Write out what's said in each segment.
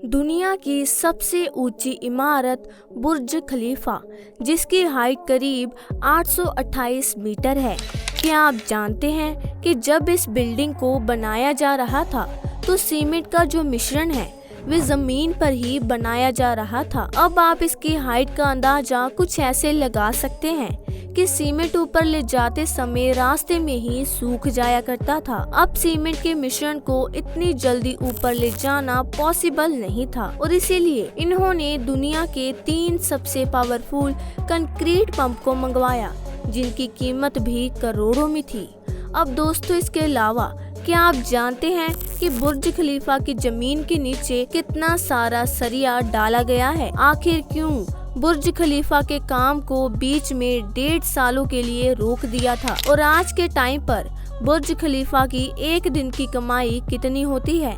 दुनिया की सबसे ऊंची इमारत बुर्ज खलीफा, जिसकी हाइट करीब 828 मीटर है। क्या आप जानते हैं कि जब इस बिल्डिंग को बनाया जा रहा था तो सीमेंट का जो मिश्रण है वे जमीन पर ही बनाया जा रहा था। अब आप इसकी हाइट का अंदाजा कुछ ऐसे लगा सकते हैं कि सीमेंट ऊपर ले जाते समय रास्ते में ही सूख जाया करता था। अब सीमेंट के मिश्रण को इतनी जल्दी ऊपर ले जाना पॉसिबल नहीं था और इसीलिए इन्होंने दुनिया के 3 सबसे पावरफुल कंक्रीट पंप को मंगवाया, जिनकी कीमत भी करोड़ों में थी। अब दोस्तों, इसके अलावा क्या आप जानते हैं कि बुर्ज खलीफा की जमीन के नीचे कितना सारा सरिया डाला गया है? आखिर क्यों बुर्ज खलीफा के काम को बीच में 1.5 सालों के लिए रोक दिया था? और आज के टाइम पर बुर्ज खलीफा की एक दिन की कमाई कितनी होती है?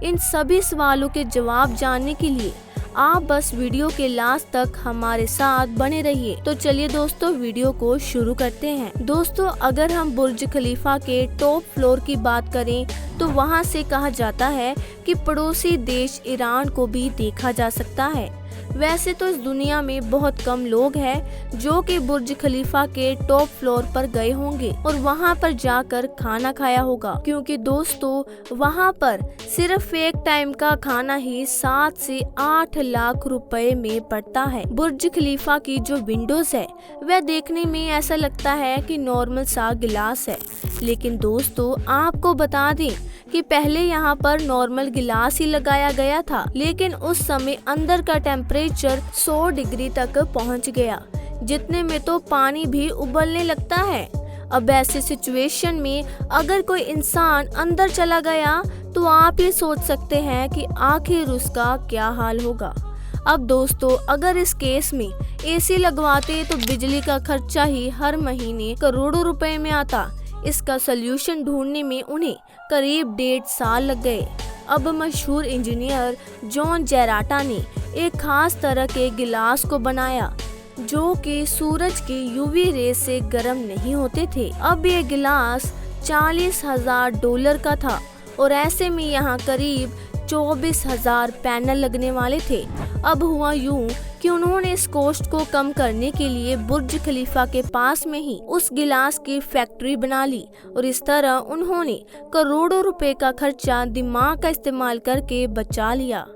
इन सभी सवालों के जवाब जानने के लिए आप बस वीडियो के लास्ट तक हमारे साथ बने रहिए। तो चलिए दोस्तों, वीडियो को शुरू करते हैं। दोस्तों, अगर हम बुर्ज खलीफा के टॉप फ्लोर की बात करें तो वहां से कहा जाता है कि पड़ोसी देश ईरान को भी देखा जा सकता है। वैसे तो इस दुनिया में बहुत कम लोग हैं जो कि बुर्ज खलीफा के टॉप फ्लोर पर गए होंगे और वहां पर जाकर खाना खाया होगा, क्योंकि दोस्तों वहां पर सिर्फ एक टाइम का खाना ही 7 से 8 लाख रुपए में पड़ता है। बुर्ज खलीफा की जो विंडोज है वह देखने में ऐसा लगता है कि नॉर्मल सा गिलास है, लेकिन दोस्तों आपको बता दें कि पहले यहाँ पर नॉर्मल गिलास ही लगाया गया था, लेकिन उस समय अंदर का टेम्परेचर 100 डिग्री तक पहुँच गया, जितने में तो पानी भी उबलने लगता है। अब ऐसी सिचुएशन में अगर कोई इंसान अंदर चला गया तो आप ये सोच सकते हैं कि आखिर उसका क्या हाल होगा। अब दोस्तों, अगर इस केस में एसी लगवाते तो बिजली का खर्चा ही हर महीने करोड़ों रुपए में आता। इसका सल्यूशन ढूंढने में उन्हें करीब 1.5 साल लग गए। अब मशहूर इंजीनियर जॉन जेराटा ने एक खास तरह के गिलास को बनाया जो कि सूरज के यूवी रेस से गर्म नहीं होते थे। अब ये गिलास $40,000 का था और ऐसे में यहाँ करीब 24,000 पैनल लगने वाले थे। अब हुआ यूं कि उन्होंने इस कॉस्ट को कम करने के लिए बुर्ज खलीफा के पास में ही उस गिलास की फैक्ट्री बना ली और इस तरह उन्होंने करोड़ों रुपए का खर्चा दिमाग का इस्तेमाल करके बचा लिया।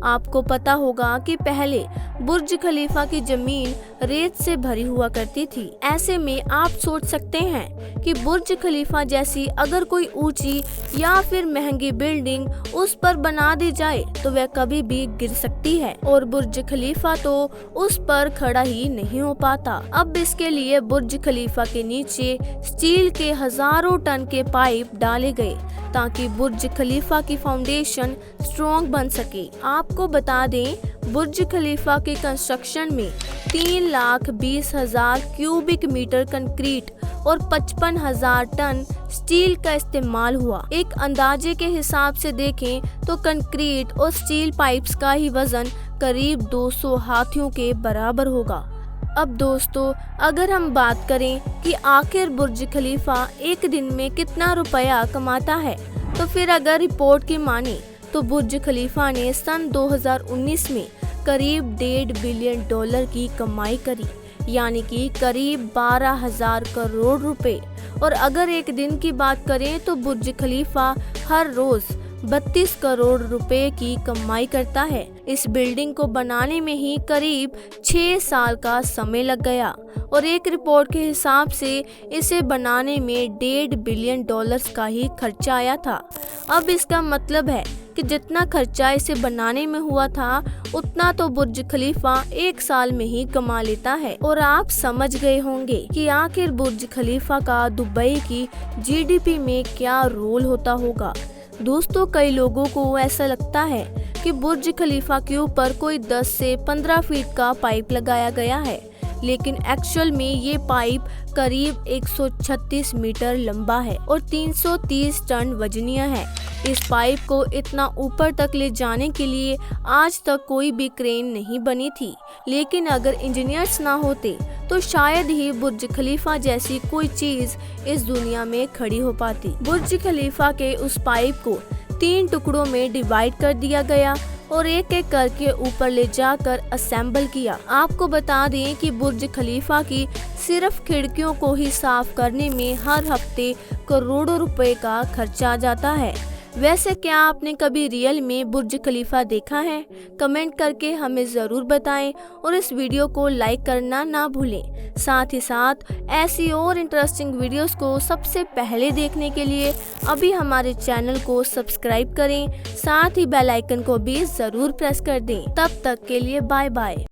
आपको पता होगा कि पहले बुर्ज खलीफा की जमीन रेत से भरी हुआ करती थी। ऐसे में आप सोच सकते हैं कि बुर्ज खलीफा जैसी अगर कोई ऊंची या फिर महंगी बिल्डिंग उस पर बना दी जाए तो वह कभी भी गिर सकती है और बुर्ज खलीफा तो उस पर खड़ा ही नहीं हो पाता। अब इसके लिए बुर्ज खलीफा के नीचे स्टील के हजारों टन के पाइप डाले गए ताकि बुर्ज खलीफा की फाउंडेशन स्ट्रॉन्ग बन सके। आपको बता दें, बुर्ज खलीफा के कंस्ट्रक्शन में 3,20,000 क्यूबिक मीटर कंक्रीट और 55,000 टन स्टील का इस्तेमाल हुआ। एक अंदाजे के हिसाब से देखें तो कंक्रीट और स्टील पाइप्स का ही वजन करीब 200 हाथियों के बराबर होगा। अब दोस्तों, अगर हम बात करें कि आखिर बुर्ज खलीफा एक दिन में कितना रुपया कमाता है, तो फिर अगर रिपोर्ट की माने तो बुर्ज खलीफा ने सन 2019 में करीब $1.5 बिलियन की कमाई करी, यानी कि करीब 12,000 करोड़ रुपए। और अगर एक दिन की बात करें तो बुर्ज खलीफा हर रोज 32 करोड़ रुपए की कमाई करता है। इस बिल्डिंग को बनाने में ही करीब 6 साल का समय लग गया और एक रिपोर्ट के हिसाब से इसे बनाने में $1.5 बिलियन का ही खर्चा आया था। अब इसका मतलब है कि जितना खर्चा इसे बनाने में हुआ था उतना तो बुर्ज खलीफा 1 साल में ही कमा लेता है। और आप समझ गए होंगे कि आखिर बुर्ज खलीफा का दुबई की GDP में क्या रोल होता होगा। दोस्तों, कई लोगों को ऐसा लगता है कि बुर्ज खलीफा के ऊपर कोई 10 से 15 फीट का पाइप लगाया गया है, लेकिन एक्चुअल में ये पाइप करीब 136 मीटर लंबा है और 330 टन वजनीय है। इस पाइप को इतना ऊपर तक ले जाने के लिए आज तक कोई भी क्रेन नहीं बनी थी, लेकिन अगर इंजीनियर्स ना होते तो शायद ही बुर्ज खलीफा जैसी कोई चीज इस दुनिया में खड़ी हो पाती। बुर्ज खलीफा के उस पाइप को 3 टुकड़ों में डिवाइड कर दिया गया और एक एक करके ऊपर ले जाकर असेंबल किया। आपको बता दें कि बुर्ज खलीफा की सिर्फ खिड़कियों को ही साफ करने में हर हफ्ते करोड़ों रुपए का खर्चा आ जाता है। वैसे क्या आपने कभी रियल में बुर्ज खलीफा देखा है? कमेंट करके हमें ज़रूर बताएं और इस वीडियो को लाइक करना ना भूलें। साथ ही साथ ऐसी और इंटरेस्टिंग वीडियोस को सबसे पहले देखने के लिए अभी हमारे चैनल को सब्सक्राइब करें, साथ ही बेल आइकन को भी ज़रूर प्रेस कर दें। तब तक के लिए बाय बाय।